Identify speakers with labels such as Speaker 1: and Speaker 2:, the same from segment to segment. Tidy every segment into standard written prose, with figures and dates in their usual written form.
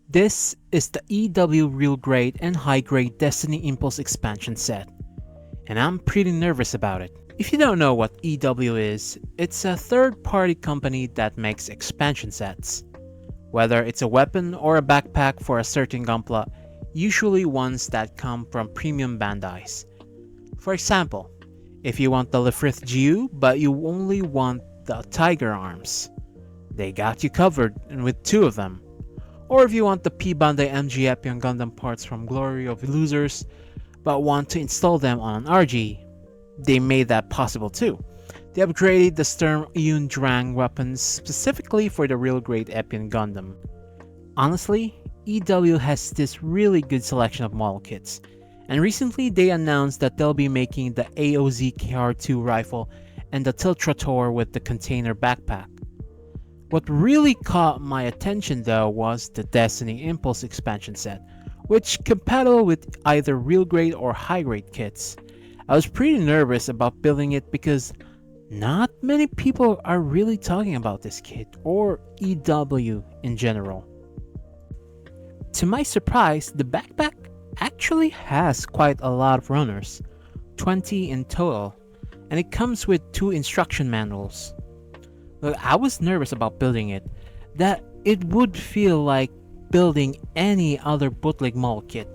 Speaker 1: This is the EW Real Grade and High Grade Destiny Impulse expansion set, and I'm pretty nervous about it. If you don't know what EW is, it's a third-party company that makes expansion sets. Whether it's a weapon or a backpack for a certain gunpla, usually ones that come from premium Bandais. For example, if you want the Lefrith Jiu but you only want the Tiger arms, they got you covered and with two of them. Or if you want the P Bandai MG Epion Gundam parts from Glory of Losers but want to install them on an RG, they made that possible too. They upgraded the Sturm Eun Drang weapons specifically for the real grade Epion Gundam. Honestly, EW has this really good selection of model kits, and recently they announced that they'll be making the AOZ KR2 rifle and the Tiltrotor with the container backpack. What really caught my attention though was the Destiny Impulse expansion set, which compatible with either real grade or high grade kits. I was pretty nervous about building it because not many people are really talking about this kit or EW in general. To my surprise, the backpack actually has quite a lot of runners, 20 in total, and it comes with 2 instruction manuals. Look, I was nervous about building it, that it would feel like building any other bootleg model kit.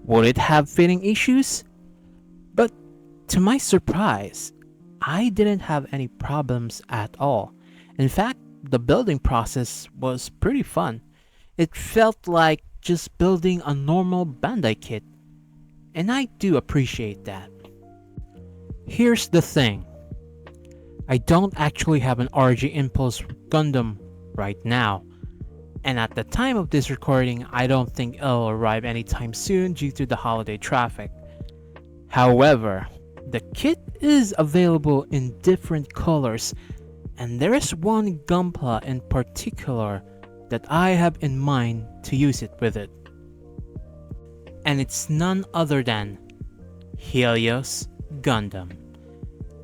Speaker 1: Would it have fitting issues? But to my surprise, I didn't have any problems at all. In fact, the building process was pretty fun. It felt like just building a normal Bandai kit, and I do appreciate that. Here's the thing. I don't actually have an RG Impulse Gundam right now, and at the time of this recording, I don't think it'll arrive anytime soon due to the holiday traffic. However, the kit is available in different colors, and there is one Gunpla in particular that I have in mind to use it with it. And it's none other than Helios Gundam.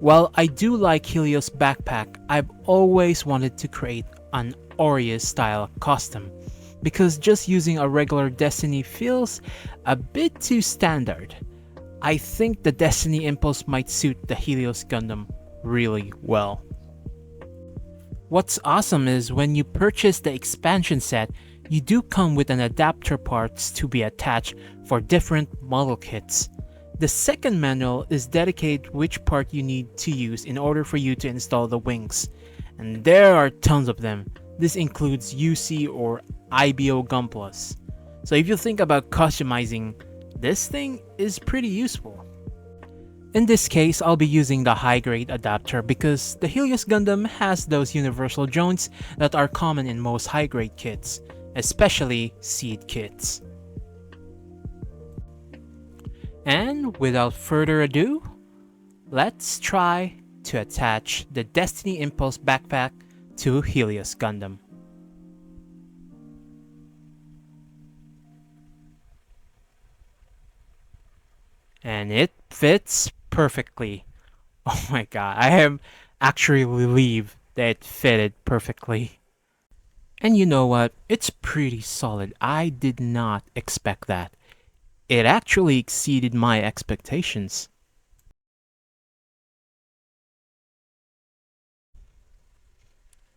Speaker 1: While I do like Helios backpack, I've always wanted to create an Aureus style custom, because just using a regular Destiny feels a bit too standard. I think the Destiny Impulse might suit the Helios Gundam really well. What's awesome is when you purchase the expansion set, you do come with an adapter parts to be attached for different model kits. The second manual is dedicated which part you need to use in order for you to install the wings, and there are tons of them. This includes UC or IBO Gunplas. So if you think about customizing, this thing is pretty useful. In this case, I'll be using the high grade adapter because the Helios Gundam has those universal joints that are common in most high grade kits, especially seed kits. And without further ado, let's try to attach the Destiny Impulse backpack to Helios Gundam. And it fits perfectly. Oh my god, I am actually relieved that it fitted perfectly. And you know what? It's pretty solid. I did not expect that. It actually exceeded my expectations.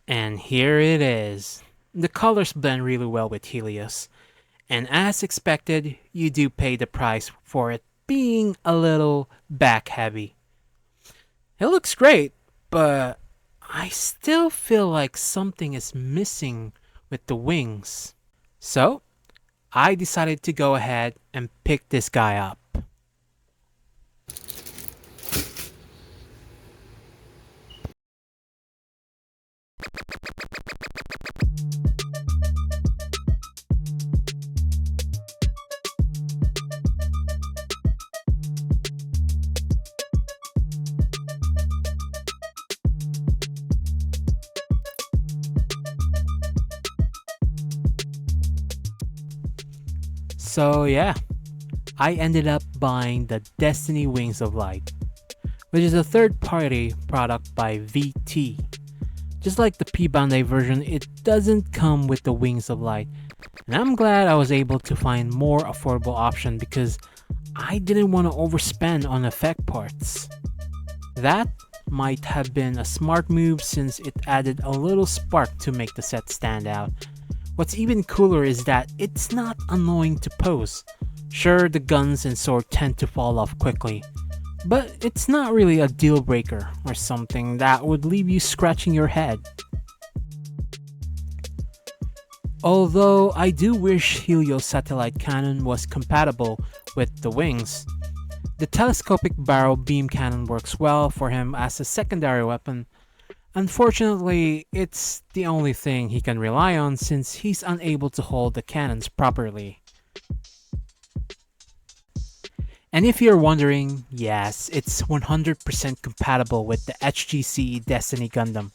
Speaker 1: And here it is. The colors blend really well with Helios. And as expected, you do pay the price for it being a little back heavy. It looks great, but I still feel like something is missing with the wings. So, I decided to go ahead and pick this guy up. So yeah, I ended up buying the Destiny Wings of Light, which is a third-party product by VT. Just like the P Bandai version, it doesn't come with the Wings of Light, And I'm glad I was able to find more affordable option because I didn't want to overspend on effect parts. That might have been a smart move since it added a little spark to make the set stand out. What's even cooler is that it's not annoying to pose. Sure, the guns and sword tend to fall off quickly, but it's not really a deal breaker or something that would leave you scratching your head. Although I do wish Helios satellite cannon was compatible with the wings. The telescopic barrel beam cannon works well for him as a secondary weapon. Unfortunately, it's the only thing he can rely on since he's unable to hold the cannons properly. And if you're wondering, yes, it's 100% compatible with the HGC Destiny Gundam.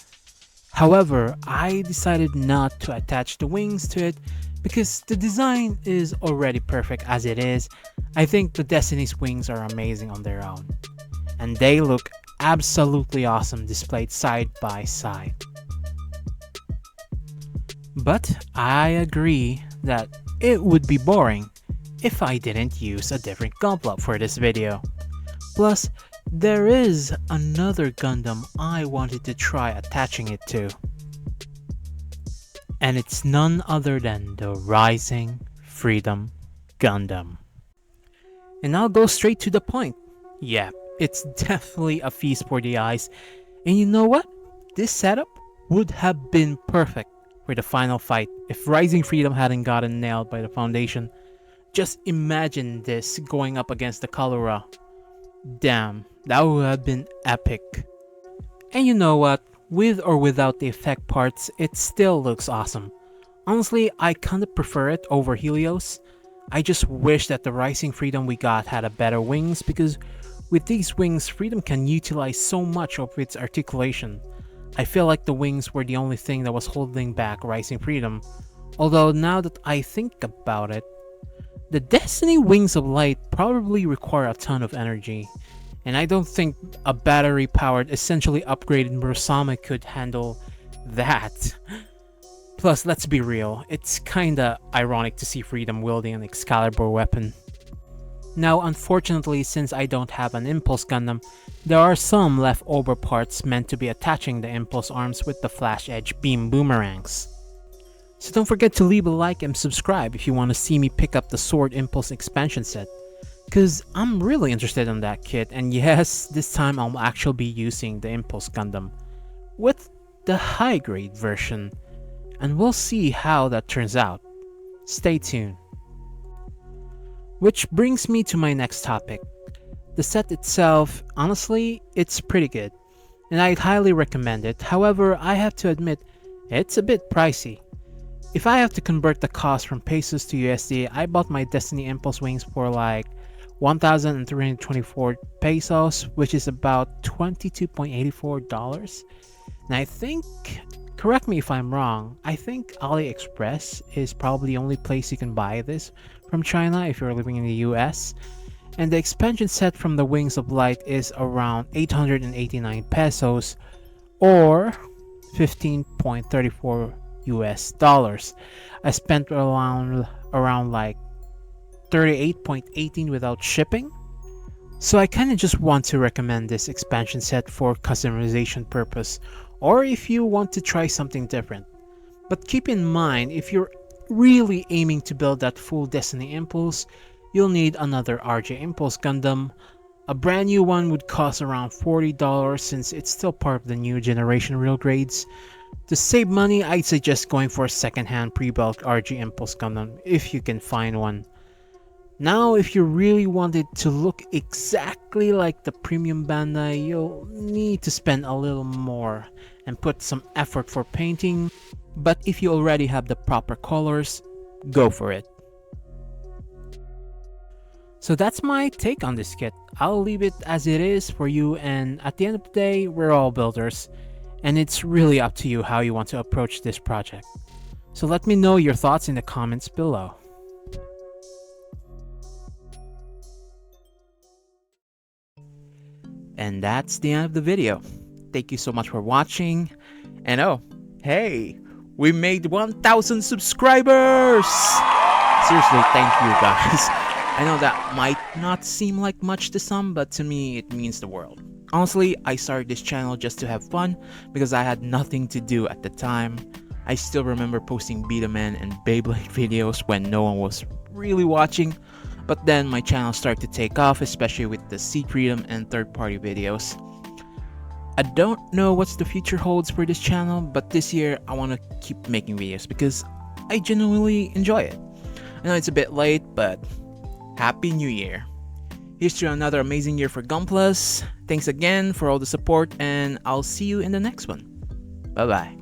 Speaker 1: However, I decided not to attach the wings to it because the design is already perfect as it is. I think the Destiny's wings are amazing on their own, and they look absolutely awesome displayed side by side. But I agree that it would be boring if I didn't use a different Gunpla for this video. Plus, there is another Gundam I wanted to try attaching it to. And it's none other than the Rising Freedom Gundam. And I'll go straight to the point. Yeah, it's definitely a feast for the eyes. And you know what? This setup would have been perfect for the final fight if Rising Freedom hadn't gotten nailed by the Foundation. Just imagine this going up against the Kalura. Damn, that would have been epic. And you know what? With or without the effect parts, it still looks awesome. Honestly, I kinda prefer it over Helios. I just wish that the Rising Freedom we got had a better wings because with these wings, Freedom can utilize so much of its articulation. I feel like the wings were the only thing that was holding back Rising Freedom. Although now that I think about it, the Destiny Wings of Light probably require a ton of energy, and I don't think a battery-powered, essentially upgraded Murasame could handle that. Plus, let's be real, it's kinda ironic to see Freedom wielding an Excalibur weapon. Now, unfortunately, since I don't have an Impulse Gundam, there are some leftover parts meant to be attaching the Impulse arms with the Flash Edge beam boomerangs. So don't forget to leave a like and subscribe if you want to see me pick up the Sword Impulse expansion set. Cause I'm really interested in that kit, and yes, this time I'll actually be using the Impulse Gundam with the high grade version, and we'll see how that turns out. Stay tuned. Which brings me to my next topic. The set itself, honestly, it's pretty good, and I'd highly recommend it. However, I have to admit, it's a bit pricey. If I have to convert the cost from pesos to USD, I bought my Destiny Impulse wings for like 1,324 pesos, which is about $22.84. And I think, correct me if I'm wrong, I think AliExpress is probably the only place you can buy this from China if you're living in the US. And the expansion set from the Wings of Light is around 889 pesos or 15.34 US dollars. I spent around like 38.18 without shipping. So I kinda just want to recommend this expansion set for customization purpose, or if you want to try something different. But keep in mind, if you're really aiming to build that full Destiny Impulse, you'll need another RJ Impulse Gundam. A brand new one would cost around $40 since it's still part of the new generation real grades. To save money, I'd suggest going for a second-hand pre-built RG Impulse Gundam if you can find one. Now, if you really wanted to look exactly like the premium Bandai, you'll need to spend a little more and put some effort for painting, but if you already have the proper colors, go for it. So that's my take on this kit. I'll leave it as it is for you, and at the end of the day, we're all builders, and it's really up to you how you want to approach this project. So let me know your thoughts in the comments below. And that's the end of the video. Thank you so much for watching. And oh, hey, We made 1,000 subscribers! Seriously, thank you guys. I know that might not seem like much to some, but to me, it means the world. Honestly, I started this channel just to have fun because I had nothing to do at the time. I still remember posting Beatman and Beyblade videos when no one was really watching, but then my channel started to take off, especially with the Seed Freedom and third-party videos. I don't know what the future holds for this channel, but this year I want to keep making videos because I genuinely enjoy it. I know it's a bit late, but Happy New Year! Here's to another amazing year for Gunpla. Thanks again for all the support, and I'll see you in the next one. Bye bye.